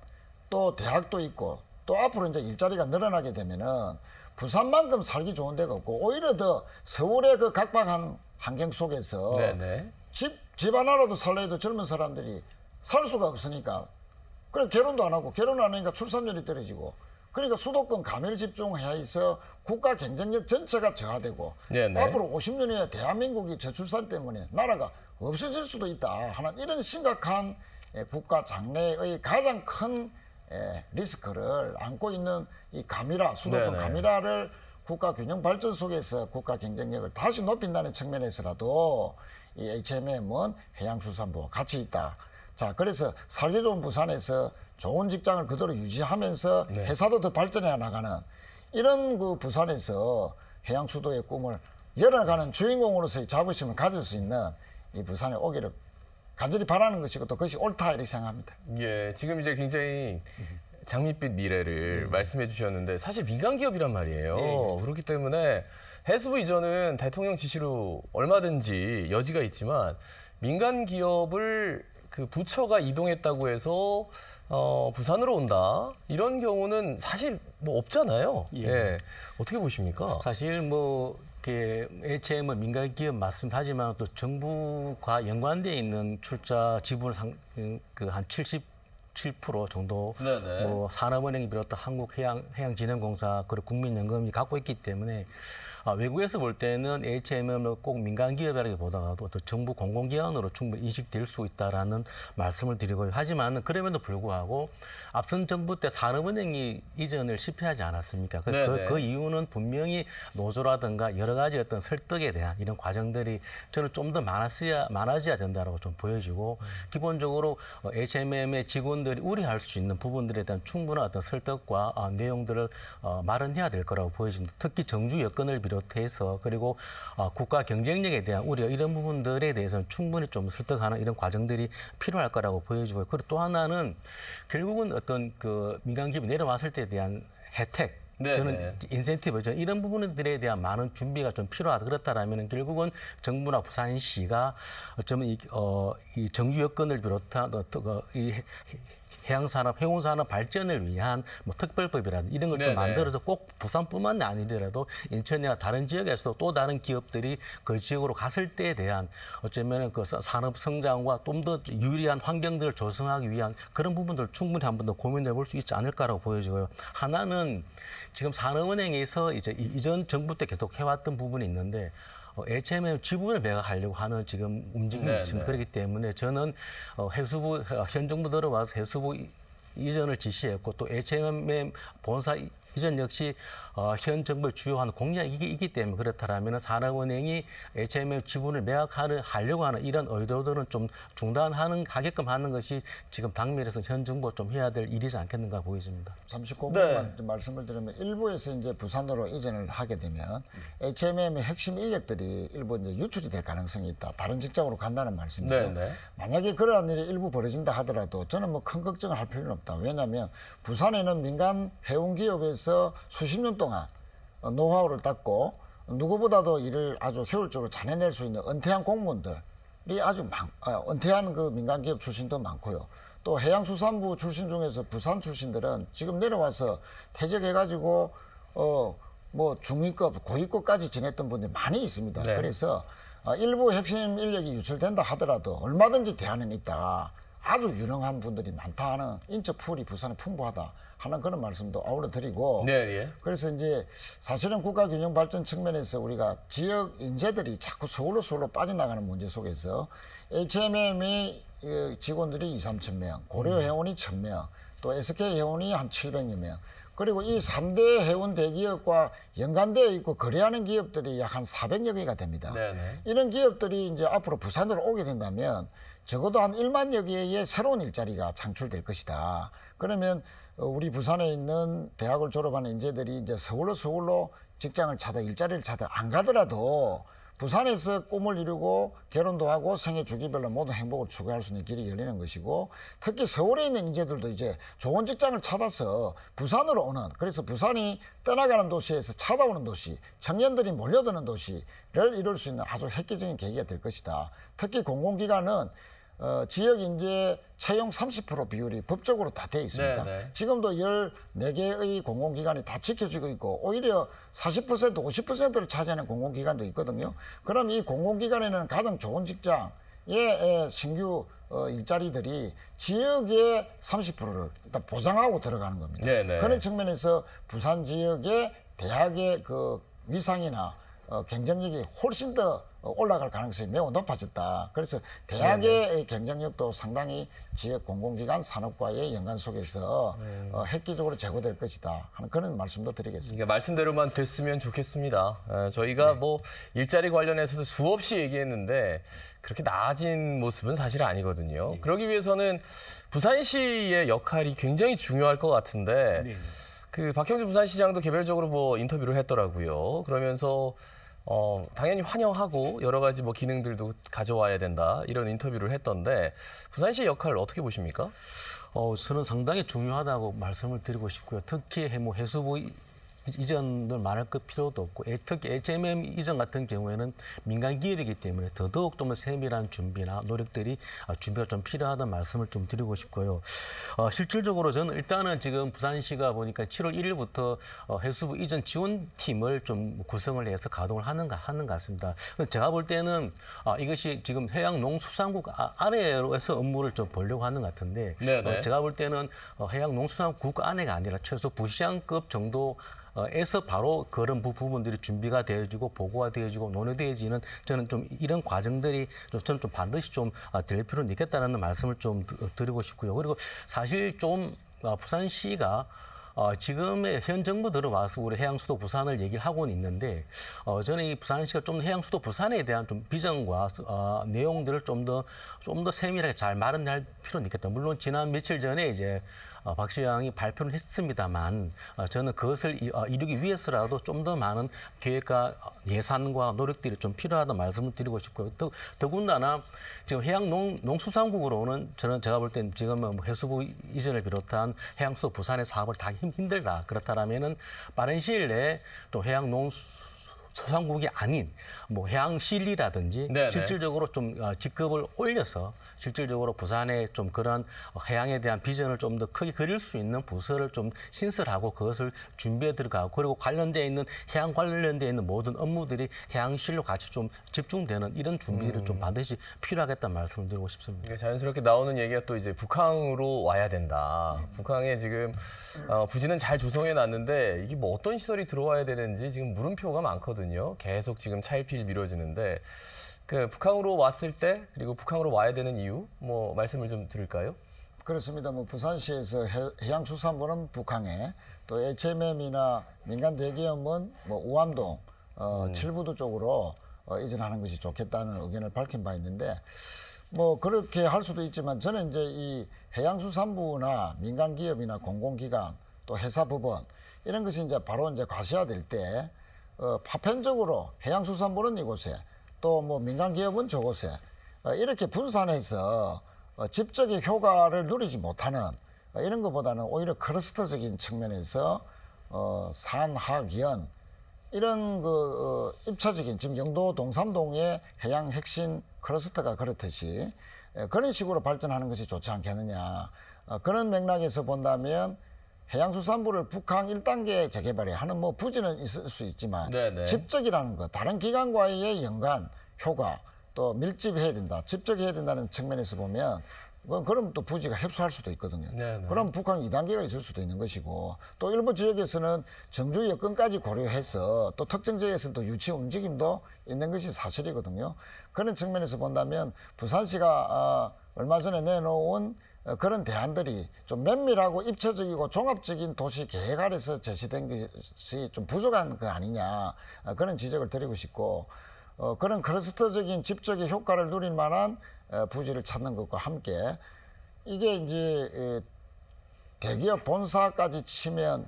또 대학도 있고 또 앞으로 이제 일자리가 늘어나게 되면은 부산만큼 살기 좋은 데가 없고 오히려 더 서울의 각박한 환경 속에서 네네. 집 하나라도 살려 해도 젊은 사람들이 살 수가 없으니까 그래 결혼도 안 하고 결혼 안 하니까 출산율이 떨어지고 그러니까 수도권 가밀 집중해야 해서 국가 경쟁력 전체가 저하되고 네네. 앞으로 50년 후에 대한민국이 저출산 때문에 나라가 없어질 수도 있다 하는 이런 심각한 국가 장래의 가장 큰 리스크를 안고 있는 이 가미라 수도권 네네. 가미라를 국가 균형 발전 속에서 국가 경쟁력을 다시 높인다는 측면에서라도 이 HMM은 해양수산부와 같이 있다. 자, 그래서 살기 좋은 부산에서 좋은 직장을 그대로 유지하면서 네. 회사도 더 발전해 나가는 이런 부산에서 해양수도의 꿈을 열어가는 주인공으로서의 자부심을 가질 수 있는 이 부산에 오기를 간절히 바라는 것이고 또 그것이 옳다 이렇게 생각합니다. 예, 지금 이제 굉장히 장밋빛 미래를 말씀해 주셨는데 사실 민간 기업이란 말이에요. 그렇기 때문에 해수부 이전은 대통령 지시로 얼마든지 여지가 있지만 민간 기업을 부처가 이동했다고 해서 부산으로 온다 이런 경우는 사실 뭐 없잖아요. 예. 어떻게 보십니까? 사실 HM은 민간 기업 맞습니다지만 또 정부가 연관되어 있는 출자 지분을 한 77% 정도 네네. 산업은행이 비롯한 한국해양진흥공사 그리고 국민연금이 갖고 있기 때문에 외국에서 볼 때는 HM은 꼭 민간 기업이라기보다도 또 정부 공공기관으로 충분히 인식될 수 있다라는 말씀을 드리고요. 하지만 그럼에도 불구하고 앞선 정부 때 산업은행이 이전을 실패하지 않았습니까? 그 이유는 분명히 노조라든가 여러 가지 어떤 설득에 대한 이런 과정들이 저는 좀 더 많아져야 된다고 좀 보여지고 기본적으로 HMM의 직원들이 우려할 수 있는 부분들에 대한 충분한 어떤 설득과 내용들을 마련해야 될 거라고 보여집니다. 특히 정주 여건을 비롯해서 그리고 국가 경쟁력에 대한 우려 이런 부분들에 대해서는 충분히 좀 설득하는 이런 과정들이 필요할 거라고 보여지고요. 그리고 또 하나는 결국은 어떤 민간 기업이 내려왔을 때에 대한 혜택 저는 인센티브 이런 부분들에 대한 많은 준비가 좀 필요하다. 그렇다라면 결국은 정부나 부산시가 어쩌면 이 정주 여건을 비롯한 이 해양산업, 해운산업 발전을 위한 특별법이라든지 이런 걸 좀 만들어서 꼭 부산뿐만 아니더라도 인천이나 다른 지역에서도 또 다른 기업들이 그 지역으로 갔을 때에 대한 어쩌면 산업 성장과 좀 더 유리한 환경들을 조성하기 위한 그런 부분들을 충분히 한 번 더 고민해 볼 수 있지 않을까라고 보여지고요. 하나는 지금 산업은행에서 이제 이전 정부 때 계속 해왔던 부분이 있는데 HMM 지분을 매각하려고 하는 지금 움직임이 있습니다. 그렇기 때문에 저는 해수부 현 정부 들어와서 해수부 이전을 지시했고 또 HMM 본사 이전 역시 현 정부의 주요한 공약이 있기 때문에 그렇다면 산업은행이 HMM 지분을 매각하려고 하는 이런 의도들은 좀 중단하게끔 하는 것이 지금 당면에서 현 정부가 좀 해야 될 일이지 않겠는가 보여집니다. 39분만 좀 말씀을 드리면 일부에서 이제 부산으로 이전을 하게 되면 HMM의 핵심 인력들이 일부 이제 유출이 될 가능성이 있다. 다른 직장으로 간다는 말씀이죠. 만약에 그러한 일이 일부 벌어진다 하더라도 저는 뭐 큰 걱정을 할 필요는 없다. 왜냐하면 부산에는 민간 해운 기업에서 수십 년 동안 노하우를 닦고 누구보다도 일을 아주 효율적으로 잘 해낼 수 있는 은퇴한 공무원들이 아주 은퇴한 민간 기업 출신도 많고요. 또 해양수산부 출신 중에서 부산 출신들은 지금 내려와서 퇴직해가지고 중위급, 고위급까지 지냈던 분들이 많이 있습니다. 그래서 일부 핵심 인력이 유출된다 하더라도 얼마든지 대안은 있다. 아주 유능한 분들이 많다 하는 인적 풀이 부산에 풍부하다 하는 그런 말씀도 아울러 드리고 그래서 이제 사실은 국가균형 발전 측면에서 우리가 지역 인재들이 자꾸 서울로 빠져나가는 문제 속에서 HMM의 직원들이 2~3천 명, 고려해운이 1,000명, 또 SK해운이 한 700여 명, 그리고 이 3대 해운 대기업과 연관되어 있고 거래하는 기업들이 약 한 400여 개가 됩니다. 이런 기업들이 이제 앞으로 부산으로 오게 된다면 적어도 한 1만여 개의 새로운 일자리가 창출될 것이다. 그러면 우리 부산에 있는 대학을 졸업한 인재들이 이제 서울로 직장을 찾아 일자리를 찾아 안 가더라도 부산에서 꿈을 이루고 결혼도 하고 생애 주기별로 모든 행복을 추구할 수 있는 길이 열리는 것이고, 특히 서울에 있는 인재들도 이제 좋은 직장을 찾아서 부산으로 오는, 그래서 부산이 떠나가는 도시에서 찾아오는 도시, 청년들이 몰려드는 도시를 이룰 수 있는 아주 획기적인 계기가 될 것이다. 특히 공공기관은 지역 인재 채용 30% 비율이 법적으로 다 돼 있습니다. 네. 지금도 14개의 공공기관이 다 지켜지고 있고, 오히려 40%, 50%를 차지하는 공공기관도 있거든요. 그럼 이 공공기관에는 가장 좋은 직장의 신규 일자리들이 지역의 30%를 일단 보장하고 들어가는 겁니다. 네네. 그런 측면에서 부산 지역의 대학의 그 위상이나 경쟁력이 훨씬 더 올라갈 가능성이 매우 높아졌다. 그래서 대학의 경쟁력도 상당히 지역 공공기관 산업과의 연관 속에서 획기적으로 제고될 것이다 하는 그런 말씀도 드리겠습니다. 그러니까 말씀대로만 됐으면 좋겠습니다. 저희가 뭐 일자리 관련해서도 수없이 얘기했는데 그렇게 나아진 모습은 사실 아니거든요. 그러기 위해서는 부산시의 역할이 굉장히 중요할 것 같은데 그 박형준 부산시장도 개별적으로 뭐 인터뷰를 했더라고요. 그러면서 당연히 환영하고 여러 가지 뭐 기능들도 가져와야 된다 이런 인터뷰를 했던데 부산시의 역할을 어떻게 보십니까? 저는 상당히 중요하다고 말씀을 드리고 싶고요. 특히 뭐 해수부 이전을 말할 것 필요도 없고, 특히 HMM 이전 같은 경우에는 민간 기업이기 때문에 더더욱 좀 세밀한 준비나 노력들이 준비가 좀 필요하다는 말씀을 좀 드리고 싶고요. 실질적으로 저는 일단은 지금 부산시가 보니까 7월 1일부터 해수부 이전 지원팀을 좀 구성을 해서 가동을 하는 것 같습니다. 제가 볼 때는 이것이 지금 해양농수산국 아래에서 업무를 좀 보려고 하는 것 같은데, 제가 볼 때는 해양농수산국 안에가 아니라 최소 부시장급 정도 에서 바로 그런 부분들이 준비가 되어지고 보고가 되어지고 논의되어지는, 저는 좀 이런 과정들이 저는 좀 반드시 좀 될 필요는 있겠다는 말씀을 좀 드리고 싶고요. 그리고 사실 좀 부산시가 지금의 현 정부 들어와서 우리 해양수도 부산을 얘기를 하고는 있는데, 저는 이 부산시가 좀 해양수도 부산에 대한 좀 비전과 내용들을 좀 더 세밀하게 잘 마련할 필요는 있겠다. 물론 지난 며칠 전에 이제 박 시장이 발표를 했습니다만, 저는 그것을 이루기 위해서라도 좀 더 많은 계획과 예산과 노력들이 좀 필요하다는 말씀을 드리고 싶고요. 더군다나 지금 해양농수산국으로는 제가 볼 땐 지금 뭐 해수부 이전을 비롯한 해양수도 부산의 사업을 다 힘들다. 그렇다면은 빠른 시일 내에 또 해양농수산국이 아닌 뭐 해양실리라든지 실질적으로 좀 직급을 올려서 실질적으로 부산에 좀 그런 해양에 대한 비전을 좀 더 크게 그릴 수 있는 부서를 좀 신설하고 그것을 준비해 들어가고, 그리고 관련되어 있는 해양 관련되어 있는 모든 업무들이 해양실로 같이 좀 집중되는 이런 준비들이 좀 반드시 필요하겠다는 말씀을 드리고 싶습니다. 그러니까 자연스럽게 나오는 얘기가 또 이제 북항으로 와야 된다. 북항에 지금 부지는 잘 조성해 놨는데 이게 뭐 어떤 시설이 들어와야 되는지 지금 물음표가 많거든요. 계속 지금 차일피일 미뤄지는데 그 북항으로 왔을 때 그리고 북항으로 와야 되는 이유 뭐 말씀을 좀 드릴까요? 그렇습니다. 뭐 부산시에서 해양수산부는 북항에, 또 HMM이나 민간 대기업은 뭐 우암동, 칠부도 쪽으로 이전하는 것이 좋겠다는 의견을 밝힌 바 있는데, 뭐 그렇게 할 수도 있지만 저는 이제 이 해양수산부나 민간 기업이나 공공기관 또 회사법원 이런 것이 이제 바로 이제 가시화될 때 파편적으로 해양수산부는 이곳에 또 뭐 민간 기업은 저곳에 이렇게 분산해서 집적인 효과를 누리지 못하는 이런 것보다는 오히려 클러스터적인 측면에서 산하연 이런 그 입차적인 지금 영도 동삼동의 해양 핵심 클러스터가 그렇듯이 그런 식으로 발전하는 것이 좋지 않겠느냐. 그런 맥락에서 본다면 해양수산부를 북항 1단계 재개발에 하는 뭐 부지는 있을 수 있지만 집적이라는 것, 다른 기관과의 연관, 효과, 또 밀집해야 된다, 집적해야 된다는 측면에서 보면 그럼 또 부지가 협소할 수도 있거든요. 그럼 북한 2단계가 있을 수도 있는 것이고, 또 일부 지역에서는 정주 여건까지 고려해서 또 특정 지역에서는 또 유치 움직임도 있는 것이 사실이거든요. 그런 측면에서 본다면 부산시가 얼마 전에 내놓은 그런 대안들이 좀 면밀하고 입체적이고 종합적인 도시 계획 아래서 제시된 것이 좀 부족한 거 아니냐, 그런 지적을 드리고 싶고, 그런 클러스터적인 집적인 효과를 누릴 만한 부지를 찾는 것과 함께 이게 이제 대기업 본사까지 치면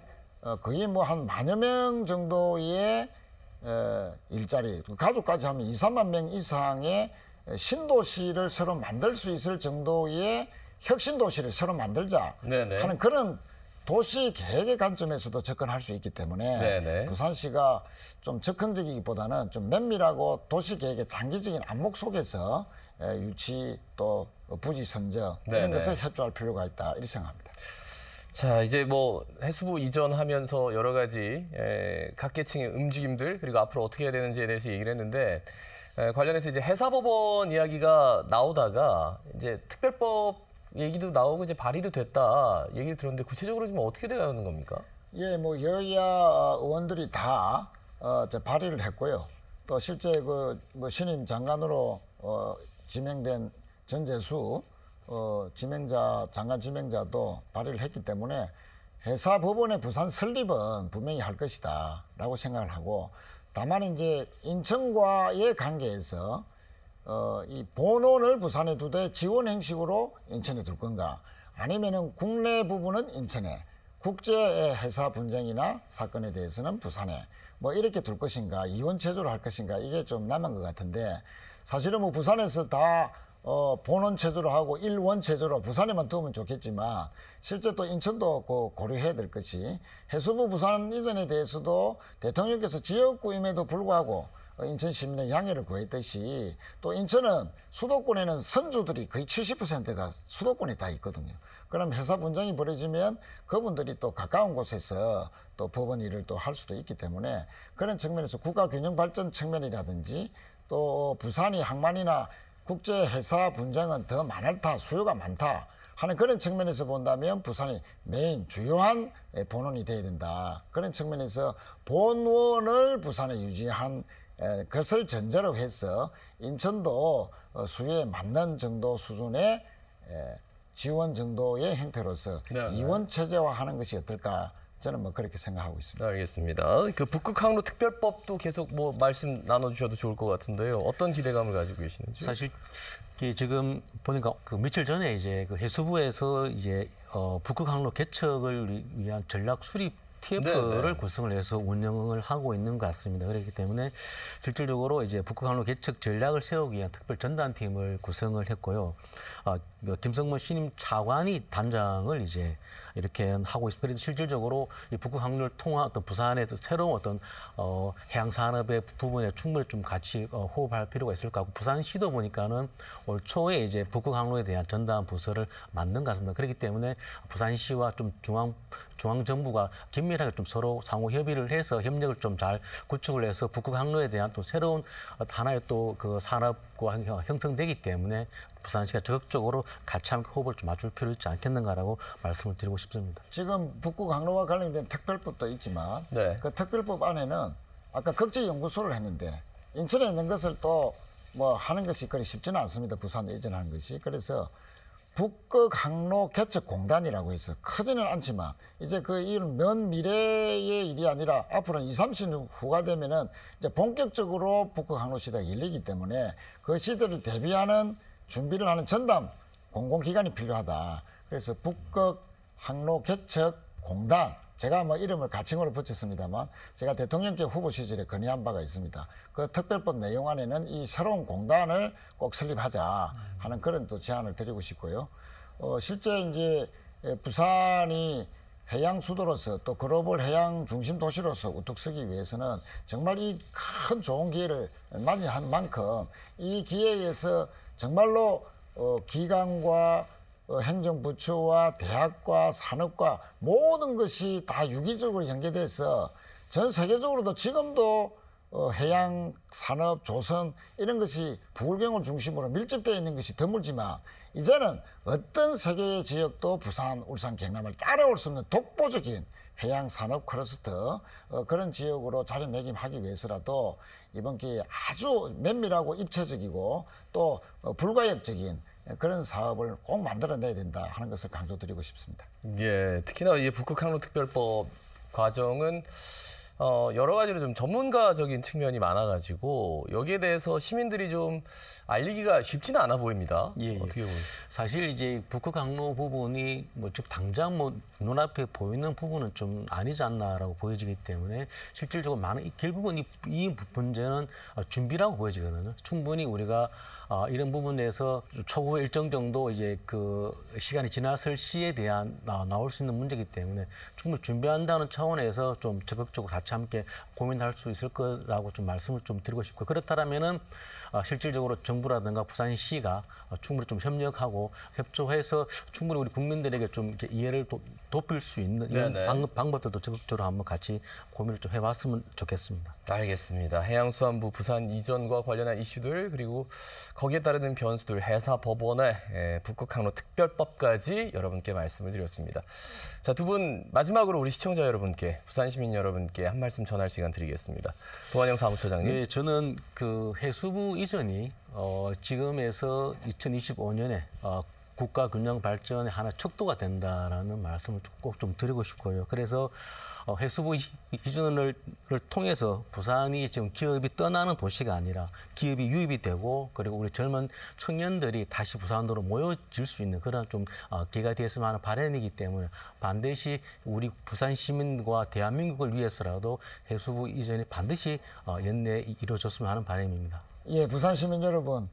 거의 뭐 한 10,000여 명 정도의 일자리, 가족까지 하면 2, 3만 명 이상의 신도시를 새로 만들 수 있을 정도의 혁신도시를 새로 만들자 네네. 하는 그런 도시 계획의 관점에서도 접근할 수 있기 때문에 네네. 부산시가 좀 적극적이기보다는 좀 면밀하고 도시 계획의 장기적인 안목 속에서 유치 또 부지 선정 이런 네네. 것을 협조할 필요가 있다 이렇게 생각합니다. 자, 이제 뭐 해수부 이전하면서 여러 가지 각 계층의 움직임들 그리고 앞으로 어떻게 해야 되는지에 대해서 얘기를 했는데 관련해서 이제 해사법원 이야기가 나오다가 이제 특별법 얘기도 나오고 이제 발의도 됐다 얘기를 들었는데 구체적으로 좀 어떻게 되는 겁니까? 예, 뭐 여야 의원들이 다 발의를 했고요. 또 실제 뭐 신임 장관으로 지명된 전재수 장관 지명자도 발의를 했기 때문에 해사법원의 부산 설립은 분명히 할 것이다라고 생각을 하고, 다만 이제 인천과의 관계에서 이 본원을 부산에 두되 지원 형식으로 인천에 둘 건가, 아니면은 국내 부분은 인천에, 국제 회사 분쟁이나 사건에 대해서는 부산에 뭐 이렇게 둘 것인가, 이원 체제로 할 것인가, 이게 좀 남은 것 같은데, 사실은 뭐 부산에서 다 본원 체제로 하고 일원 체제로 부산에만 두면 좋겠지만 실제 또 인천도 고려해야 될 것이, 해수부 부산 이전에 대해서도 대통령께서 지역구임에도 불구하고 인천 시민의 양해를 구했듯이, 또 인천은 수도권에는 선주들이 거의 70%가 수도권에 다 있거든요. 그럼 회사 분쟁이 벌어지면 그분들이 또 가까운 곳에서 또 법원 일을 또 할 수도 있기 때문에, 그런 측면에서 국가 균형 발전 측면이라든지 또 부산이 항만이나 국제 회사 분쟁은 더 많다, 수요가 많다 하는 그런 측면에서 본다면 부산이 메인 주요한 본원이 돼야 된다. 그런 측면에서 본원을 부산에 유지한 것을 전제로 해서 인천도 수요에 맞는 정도 수준의 지원 정도의 형태로서 이원 체제화하는 것이 어떨까, 저는 뭐 그렇게 생각하고 있습니다. 알겠습니다. 그 북극 항로 특별법도 계속 뭐 말씀 나눠주셔도 좋을 것 같은데요. 어떤 기대감을 가지고 계시는지? 사실 지금 보니까 그 며칠 전에 이제 그 해수부에서 이제 북극 항로 개척을 위한 전략 수립 TF를 네네. 구성을 해서 운영을 하고 있는 것 같습니다. 그렇기 때문에 실질적으로 이제 북극 항로 개척 전략을 세우기 위한 특별 전단팀을 구성을 했고요. 김성문 신임 차관이 단장을 이제 이렇게 하고 있습니다. 그래서 실질적으로 이 북극 항로를 통한 어떤 부산의 새로운 어떤 해양 산업의 부분에 충분히 좀 같이 호흡할 필요가 있을 것 같고, 부산시도 보니까는 올 초에 이제 북극 항로에 대한 전담 부서를 만든 것 같습니다. 그렇기 때문에 부산시와 좀 중앙 정부가 긴밀하게 좀 서로 상호 협의를 해서 협력을 좀 잘 구축을 해서 북극 항로에 대한 또 새로운 하나의 또 그 산업과 형성되기 때문에 부산시가 적극적으로 같이 함께 호흡을 좀 맞출 필요 있지 않겠는가라고 말씀을 드리고 싶습니다. 지금 북극 항로와 관련된 특별법도 있지만 그 특별법 안에는 아까 국제연구소를 했는데 인천에 있는 것을 또 뭐 하는 것이 그리 쉽지는 않습니다. 부산에 이전하는 것이. 그래서 북극 항로 개척 공단이라고 해서 크지는 않지만 이제 그 일은 먼 미래의 일이 아니라 앞으로는 20, 30년 후가 되면은 이제 본격적으로 북극 항로 시대가 열리기 때문에 그 시대를 대비하는 준비를 하는 전담 공공기관이 필요하다. 그래서 북극 항로 개척 공단, 제가 뭐 이름을 가칭으로 붙였습니다만 제가 대통령께 후보 시절에 건의한 바가 있습니다. 그 특별법 내용 안에는 이 새로운 공단을 꼭 설립하자 하는 그런 또 제안을 드리고 싶고요. 실제 이제 부산이 해양 수도로서 또 글로벌 해양 중심 도시로서 우뚝 서기 위해서는 정말 이 큰 좋은 기회를 맞이한 만큼 이 기회에서 정말로 기관과 행정부처와 대학과 산업과 모든 것이 다 유기적으로 연계돼서 전 세계적으로도 지금도 해양 산업, 조선 이런 것이 부울경을 중심으로 밀집되어 있는 것이 드물지만 이제는 어떤 세계의 지역도 부산, 울산, 경남을 따라올 수 없는 독보적인 해양 산업 클러스터 그런 지역으로 자리매김하기 위해서라도 이번 기회에 아주 면밀하고 입체적이고 또 불가역적인 그런 사업을 꼭 만들어내야 된다 하는 것을 강조드리고 싶습니다. 예, 특히나 이 북극 항로 특별법 과정은 여러 가지로 좀 전문가적인 측면이 많아가지고 여기에 대해서 시민들이 좀 알리기가 쉽지는 않아 보입니다. 예, 예. 어떻게 보세요? 사실 이제 북극 항로 부분이 뭐 즉 당장 뭐 눈앞에 보이는 부분은 좀 아니지 않나라고 보여지기 때문에 실질적으로 많은 결국은 이 문제는 준비라고 보여지거든요. 충분히 우리가 이런 부분에서 초구 일정 정도 이제 그 시간이 지났을 시에 대한 나올 수 있는 문제이기 때문에 충분히 준비한다는 차원에서 좀 적극적으로 같이 함께 고민할 수 있을 거라고 좀 말씀을 좀 드리고 싶고 그렇다면은 실질적으로 정부라든가 부산시가 충분히 좀 협력하고 협조해서 충분히 우리 국민들에게 좀 이렇게 이해를 돕을 수 있는 이런 방법들도 적극적으로 한번 같이 고민을 좀 해봤으면 좋겠습니다. 알겠습니다. 해양수산부 부산 이전과 관련한 이슈들 그리고 거기에 따르는 변수들 해사법원의 북극항로 특별법까지 여러분께 말씀을 드렸습니다. 자, 두 분 마지막으로 우리 시청자 여러분께 부산 시민 여러분께 한 말씀 전할 시간 드리겠습니다. 도한영 사무처장님. 네, 저는 그 해수부 이전이 지금에서 2025년에 국가 균형 발전의 하나 척도가 된다라는 말씀을 꼭 좀 드리고 싶고요. 그래서 해수부 이전을 통해서 부산이 지금 기업이 떠나는 도시가 아니라 기업이 유입이 되고 그리고 우리 젊은 청년들이 다시 부산으로 모여질 수 있는 그런 좀 기회가 되었으면 하는 바람이기 때문에 반드시 우리 부산 시민과 대한민국을 위해서라도 해수부 이전이 반드시 연내에 이루어졌으면 하는 바람입니다. 예, 부산 시민 여러분,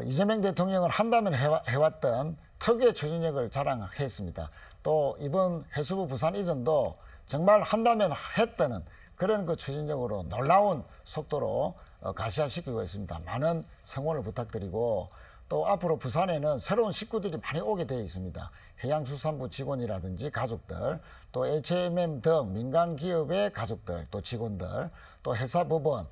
이재명 대통령을 한다면 해왔던 특유의 추진력을 자랑했습니다. 또 이번 해수부 부산 이전도 정말 한다면 했다는 그런 그 추진력으로 놀라운 속도로 가시화시키고 있습니다. 많은 성원을 부탁드리고 또 앞으로 부산에는 새로운 식구들이 많이 오게 되어 있습니다. 해양수산부 직원이라든지 가족들, 또 HMM 등 민간 기업의 가족들, 또 직원들, 또 해사법원,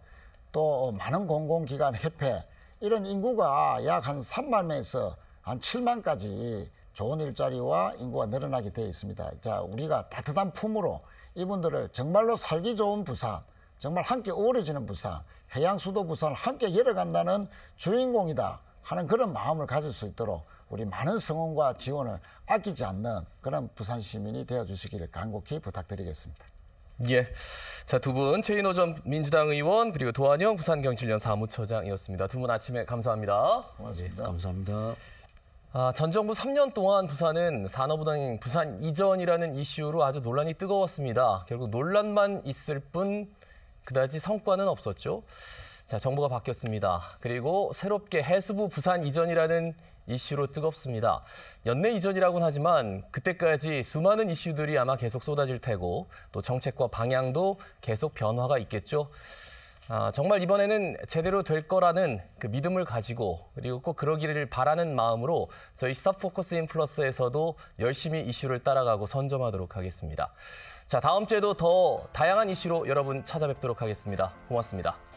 또 많은 공공기관 협회 이런 인구가 약 한 3만 명에서 한 7만까지 좋은 일자리와 인구가 늘어나게 되어 있습니다. 자, 우리가 따뜻한 품으로 이분들을 정말로 살기 좋은 부산, 정말 함께 어우러지는 부산, 해양수도 부산을 함께 열어간다는 주인공이다 하는 그런 마음을 가질 수 있도록 우리 많은 성원과 지원을 아끼지 않는 그런 부산 시민이 되어주시기를 간곡히 부탁드리겠습니다. 예. 자, 두 분 최인호 전 민주당 의원 그리고 도한영 부산경실련 사무처장이었습니다. 두 분 아침에 감사합니다. 고맙습니다. 네, 감사합니다. 전 정부 3년 동안 부산은 산업은행 부산 이전이라는 이슈로 아주 논란이 뜨거웠습니다. 결국 논란만 있을 뿐 그다지 성과는 없었죠. 자, 정부가 바뀌었습니다. 그리고 새롭게 해수부 부산 이전이라는 이슈로 뜨겁습니다. 연내 이전이라고는 하지만 그때까지 수많은 이슈들이 아마 계속 쏟아질 테고 또 정책과 방향도 계속 변화가 있겠죠. 정말 이번에는 제대로 될 거라는 그 믿음을 가지고 그리고 꼭 그러기를 바라는 마음으로 저희 스탑 포커스 인 플러스에서도 열심히 이슈를 따라가고 선점하도록 하겠습니다. 자, 다음 주에도 더 다양한 이슈로 여러분 찾아뵙도록 하겠습니다. 고맙습니다.